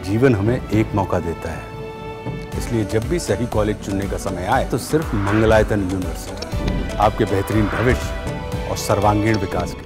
जीवन हमें एक मौका देता है, इसलिए जब भी सही कॉलेज चुनने का समय आए तो सिर्फ मंगलायतन यूनिवर्सिटी आपके बेहतरीन भविष्य और सर्वांगीण विकास के।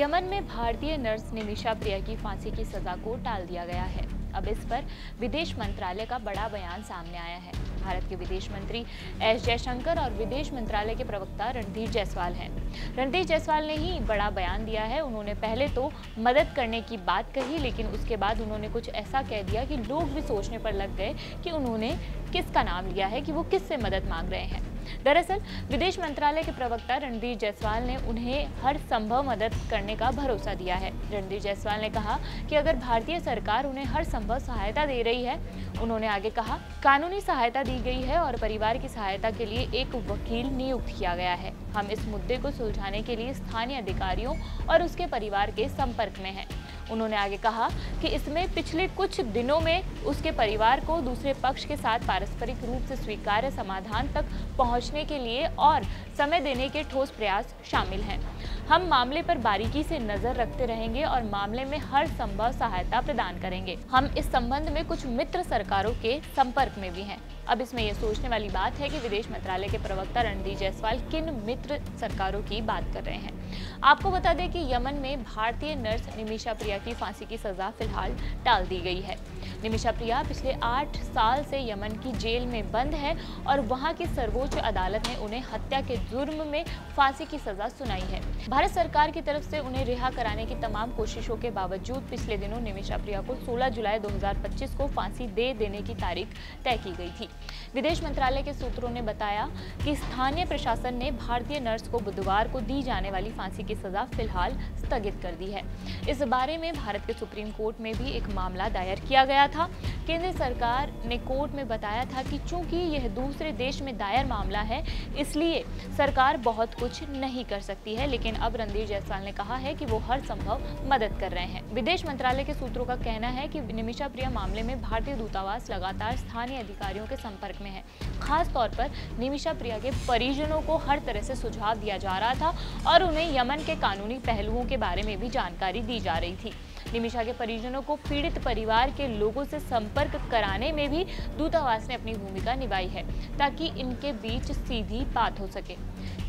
यमन में भारतीय नर्स निमिषा प्रिया की फांसी की सजा को टाल दिया गया है। अब इस पर विदेश मंत्रालय का बड़ा बयान सामने आया है। भारत के विदेश मंत्री एस जयशंकर और विदेश मंत्रालय के प्रवक्ता रणधीर जायसवाल हैं। रणधीर जायसवाल ने ही बड़ा बयान दिया है। उन्होंने पहले तो मदद करने की बात कही, लेकिन उसके बाद उन्होंने कुछ ऐसा कह दिया कि लोग भी सोचने पर लग गए कि उन्होंने किसका नाम लिया है, कि वो किससे मदद मांग रहे हैं। दरअसल विदेश मंत्रालय के प्रवक्ता रणधीर जायसवाल ने उन्हें हर संभव मदद करने का भरोसा दिया है। रणधीर जायसवाल ने कहा कि अगर भारतीय सरकार उन्हें हर संभव सहायता दे रही है, उन्होंने आगे कहा, कानूनी सहायता दी गई है और परिवार की सहायता के लिए एक वकील नियुक्त किया गया है। हम इस मुद्दे को सुलझाने के लिए स्थानीय अधिकारियों और उसके परिवार के संपर्क में हैं। उन्होंने आगे कहा कि इसमें पिछले कुछ दिनों में उसके परिवार को दूसरे पक्ष के साथ पारस्परिक रूप से स्वीकार्य समाधान तक पहुंचने के लिए और समय देने के ठोस प्रयास शामिल हैं। हम मामले पर बारीकी से नजर रखते रहेंगे और मामले में हर संभव सहायता प्रदान करेंगे। हम इस संबंध में कुछ मित्र सरकारों के संपर्क में भी हैं। अब इसमें यह सोचने वाली बात है कि विदेश मंत्रालय के प्रवक्ता रणधीर जायसवाल किन मित्र सरकारों की बात कर रहे हैं। आपको बता दें कि यमन में भारतीय नर्स निमिषा प्रिया की फांसी की सजा फिलहाल टाल दी गई है। निमिषा प्रिया पिछले 8 साल से यमन की जेल में बंद है और वहां की सर्वोच्च अदालत ने उन्हें हत्या के जुर्म में फांसी की सजा सुनाई है। भारत सरकार की तरफ से उन्हें रिहा कराने की तमाम कोशिशों के बावजूद पिछले दिनों निमिषा प्रिया को 16 जुलाई 2025 को फांसी दे देने की तारीख तय की गई थी। विदेश मंत्रालय के सूत्रों ने बताया कि स्थानीय प्रशासन ने भारतीय नर्स को बुधवार को दी जाने वाली फांसी की सजा फिलहाल स्थगित कर दी है। इस बारे में भारत के सुप्रीम कोर्ट में भी एक मामला दायर किया गया था। केंद्र सरकार ने कोर्ट में बताया था कि चूंकि यह दूसरे देश में दायर मामला है, इसलिए सरकार बहुत कुछ नहीं कर सकती है, लेकिन अब रणधीर जायसवाल ने कहा है कि वो हर संभव मदद कर रहे हैं। विदेश मंत्रालय के सूत्रों का कहना है कि निमिषा प्रिया मामले में भारतीय दूतावास लगातार स्थानीय अधिकारियों के संपर्क में है। खास तौर पर निमिषा प्रिया के परिजनों को हर तरह से सुझाव दिया जा रहा था और उन्हें यमन के कानूनी पहलुओं के बारे में भी जानकारी दी जा रही थी। निमिषा के परिजनों को पीड़ित परिवार के लोगों से संपर्क कराने में भी दूतावास ने अपनी भूमिका निभाई है, ताकि इनके बीच सीधी बात हो सके।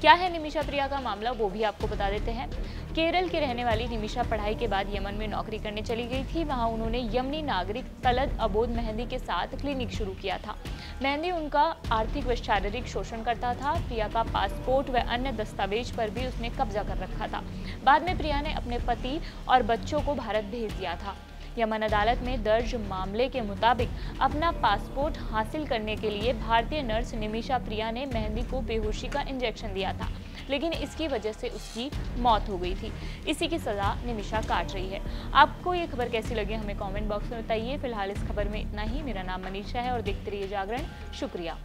क्या है निमिषा प्रिया का मामला, वो भी आपको बता देते हैं। केरल की रहने वाली निमिषा पढ़ाई के बाद यमन में नौकरी करने चली गई थी। वहां उन्होंने यमनी नागरिक तलत अबोद मेहंदी के साथ क्लिनिक शुरू किया था। मेहंदी उनका आर्थिक व शारीरिक शोषण करता था। प्रिया का पासपोर्ट व अन्य दस्तावेज पर भी उसने कब्जा कर रखा था। बाद में प्रिया ने अपने पति और बच्चों को भारत भेज दिया था। यमन अदालत में दर्ज मामले के मुताबिक अपना पासपोर्ट हासिल करने के लिए भारतीय नर्स निमिषा प्रिया ने मेहंदी को बेहोशी का इंजेक्शन दिया था, लेकिन इसकी वजह से उसकी मौत हो गई थी। इसी की सजा निमिषा काट रही है। आपको ये खबर कैसी लगी हमें कमेंट बॉक्स में बताइए। फिलहाल इस खबर में इतना ही। मेरा नाम मनीषा है और देखते रहिए जागरण। शुक्रिया।